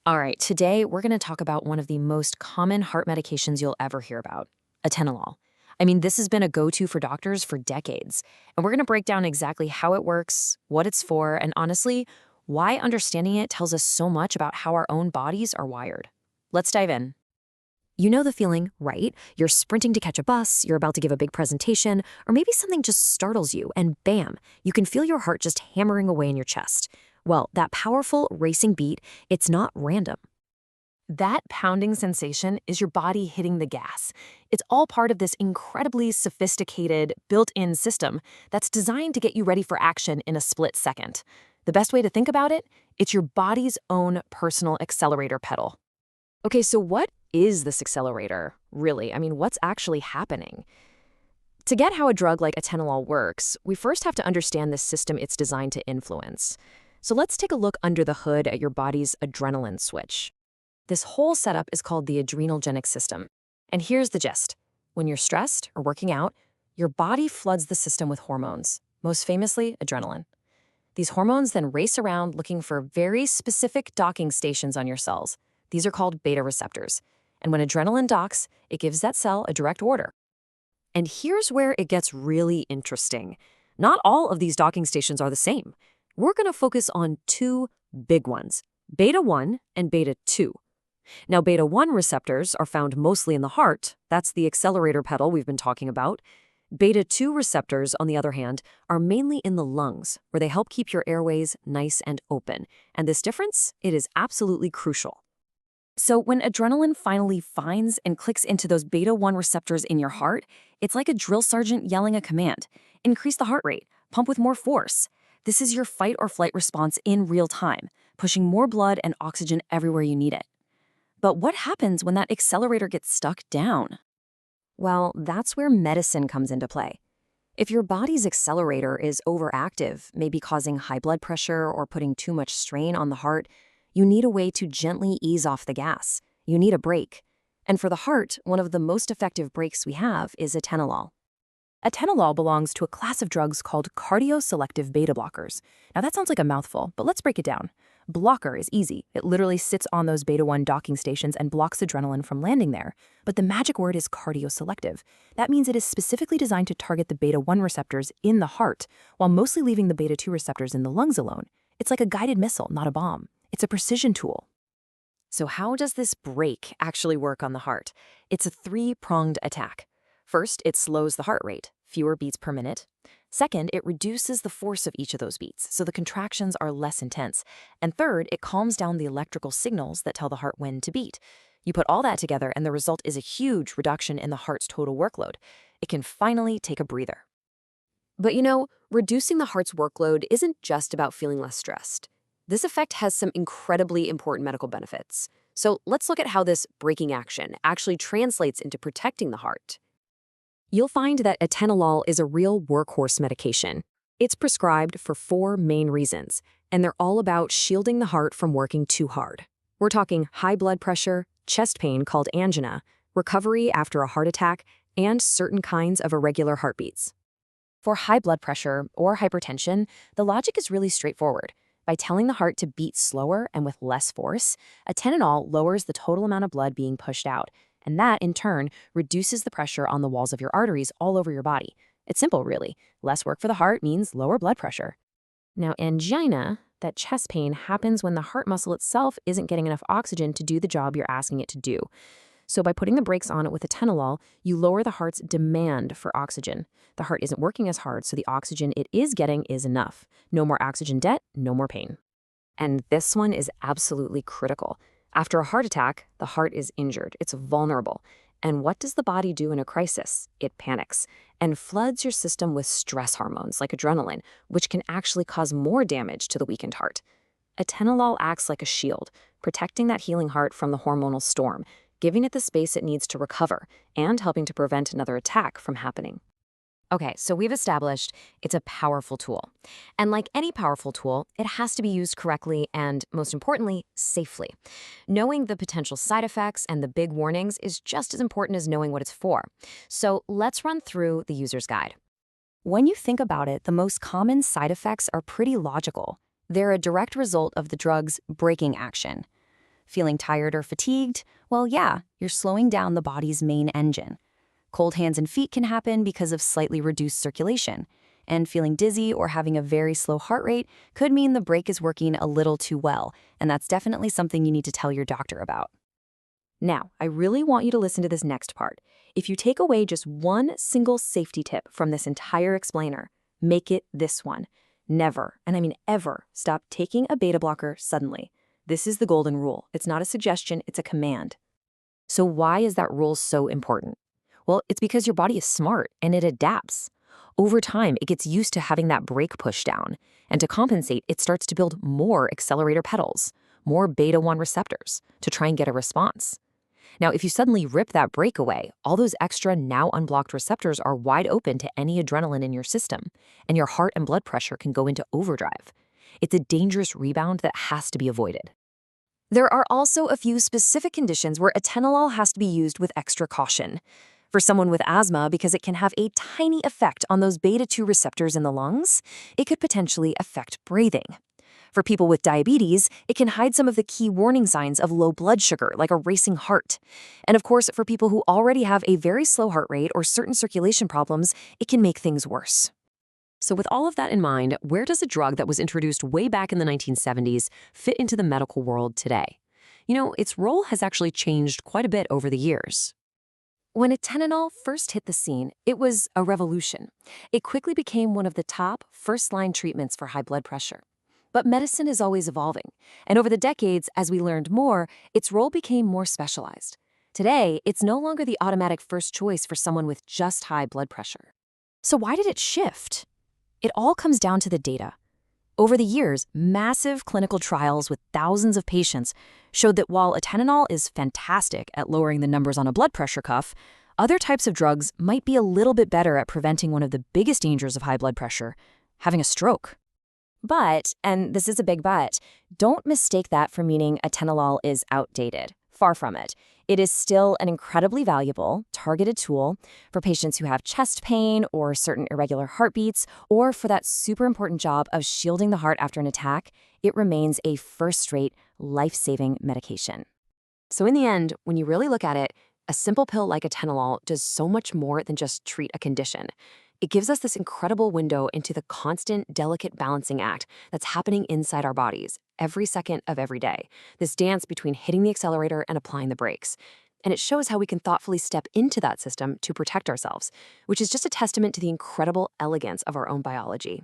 All right, today we're going to talk about one of the most common heart medications you'll ever hear about, atenolol. I mean, this has been a go-to for doctors for decades, and we're going to break down exactly how it works, what it's for, and honestly, why understanding it tells us so much about how our own bodies are wired. Let's dive in. You know the feeling, right? You're sprinting to catch a bus, you're about to give a big presentation, or maybe something just startles you, and bam, you can feel your heart just hammering away in your chest. Well, that powerful racing beat, it's not random. That pounding sensation is your body hitting the gas. It's all part of this incredibly sophisticated, built-in system that's designed to get you ready for action in a split second. The best way to think about it, it's your body's own personal accelerator pedal. Okay, so what is this accelerator, really? I mean, what's actually happening? To get how a drug like atenolol works, we first have to understand the system it's designed to influence. So let's take a look under the hood at your body's adrenaline switch. This whole setup is called the adrenogenic system. And here's the gist. When you're stressed or working out, your body floods the system with hormones, most famously adrenaline. These hormones then race around looking for very specific docking stations on your cells. These are called beta receptors. And when adrenaline docks, it gives that cell a direct order. And here's where it gets really interesting. Not all of these docking stations are the same. We're going to focus on two big ones, beta-1 and beta-2. Now, beta-1 receptors are found mostly in the heart. That's the accelerator pedal we've been talking about. Beta-2 receptors, on the other hand, are mainly in the lungs, where they help keep your airways nice and open. And this difference, it is absolutely crucial. So when adrenaline finally finds and clicks into those beta-1 receptors in your heart, it's like a drill sergeant yelling a command. Increase the heart rate, pump with more force. This is your fight or flight response in real time, pushing more blood and oxygen everywhere you need it. But what happens when that accelerator gets stuck down? Well, that's where medicine comes into play. If your body's accelerator is overactive, maybe causing high blood pressure or putting too much strain on the heart, you need a way to gently ease off the gas. You need a brake. And for the heart, one of the most effective brakes we have is atenolol. Atenolol belongs to a class of drugs called cardioselective beta blockers. Now that sounds like a mouthful, but let's break it down. Blocker is easy. It literally sits on those beta-1 docking stations and blocks adrenaline from landing there. But the magic word is cardioselective. That means it is specifically designed to target the beta-1 receptors in the heart, while mostly leaving the beta-2 receptors in the lungs alone. It's like a guided missile, not a bomb. It's a precision tool. So how does this brake actually work on the heart? It's a three-pronged attack. First, it slows the heart rate, fewer beats per minute. Second, it reduces the force of each of those beats, so the contractions are less intense. And third, it calms down the electrical signals that tell the heart when to beat. You put all that together, and the result is a huge reduction in the heart's total workload. It can finally take a breather. But reducing the heart's workload isn't just about feeling less stressed. This effect has some incredibly important medical benefits. So let's look at how this braking action actually translates into protecting the heart. You'll find that atenolol is a real workhorse medication. It's prescribed for four main reasons, and they're all about shielding the heart from working too hard. We're talking high blood pressure, chest pain called angina, recovery after a heart attack, and certain kinds of irregular heartbeats. For high blood pressure or hypertension, the logic is really straightforward. By telling the heart to beat slower and with less force, atenolol lowers the total amount of blood being pushed out, and that, in turn, reduces the pressure on the walls of your arteries all over your body. It's simple, really. Less work for the heart means lower blood pressure. Now, angina, that chest pain, happens when the heart muscle itself isn't getting enough oxygen to do the job you're asking it to do. So by putting the brakes on it with atenolol, you lower the heart's demand for oxygen. The heart isn't working as hard, so the oxygen it is getting is enough. No more oxygen debt, no more pain. And this one is absolutely critical. After a heart attack, the heart is injured. It's vulnerable. And what does the body do in a crisis? It panics and floods your system with stress hormones like adrenaline, which can actually cause more damage to the weakened heart. Atenolol acts like a shield, protecting that healing heart from the hormonal storm, giving it the space it needs to recover and helping to prevent another attack from happening. Okay, so we've established it's a powerful tool. And like any powerful tool, it has to be used correctly and, most importantly, safely. Knowing the potential side effects and the big warnings is just as important as knowing what it's for. So let's run through the user's guide. When you think about it, the most common side effects are pretty logical. They're a direct result of the drug's braking action. Feeling tired or fatigued? Well, yeah, you're slowing down the body's main engine. Cold hands and feet can happen because of slightly reduced circulation. And feeling dizzy or having a very slow heart rate could mean the brake is working a little too well, and that's definitely something you need to tell your doctor about. Now, I really want you to listen to this next part. If you take away just one single safety tip from this entire explainer, make it this one. Never, and I mean ever, stop taking a beta blocker suddenly. This is the golden rule. It's not a suggestion, it's a command. So why is that rule so important? Well, it's because your body is smart and it adapts. Over time, it gets used to having that brake push down, and to compensate, it starts to build more accelerator pedals, more beta-1 receptors, to try and get a response. Now, if you suddenly rip that brake away, all those extra now unblocked receptors are wide open to any adrenaline in your system, and your heart and blood pressure can go into overdrive. It's a dangerous rebound that has to be avoided. There are also a few specific conditions where atenolol has to be used with extra caution. For someone with asthma, because it can have a tiny effect on those beta-2 receptors in the lungs, it could potentially affect breathing. For people with diabetes, it can hide some of the key warning signs of low blood sugar, like a racing heart. And of course, for people who already have a very slow heart rate or certain circulation problems, it can make things worse. So with all of that in mind, where does a drug that was introduced way back in the 1970s fit into the medical world today? You know, its role has actually changed quite a bit over the years. When atenolol first hit the scene, it was a revolution. It quickly became one of the top first-line treatments for high blood pressure. But medicine is always evolving, and over the decades, as we learned more, its role became more specialized. Today, it's no longer the automatic first choice for someone with just high blood pressure. So why did it shift? It all comes down to the data. Over the years, massive clinical trials with thousands of patients showed that while atenolol is fantastic at lowering the numbers on a blood pressure cuff, other types of drugs might be a little bit better at preventing one of the biggest dangers of high blood pressure, having a stroke. But, and this is a big but, don't mistake that for meaning atenolol is outdated. Far from it. It is still an incredibly valuable, targeted tool for patients who have chest pain or certain irregular heartbeats, or for that super important job of shielding the heart after an attack. It remains a first-rate, life-saving medication. So in the end, when you really look at it, a simple pill like atenolol does so much more than just treat a condition. It gives us this incredible window into the constant, delicate balancing act that's happening inside our bodies every second of every day, this dance between hitting the accelerator and applying the brakes. And it shows how we can thoughtfully step into that system to protect ourselves, which is just a testament to the incredible elegance of our own biology.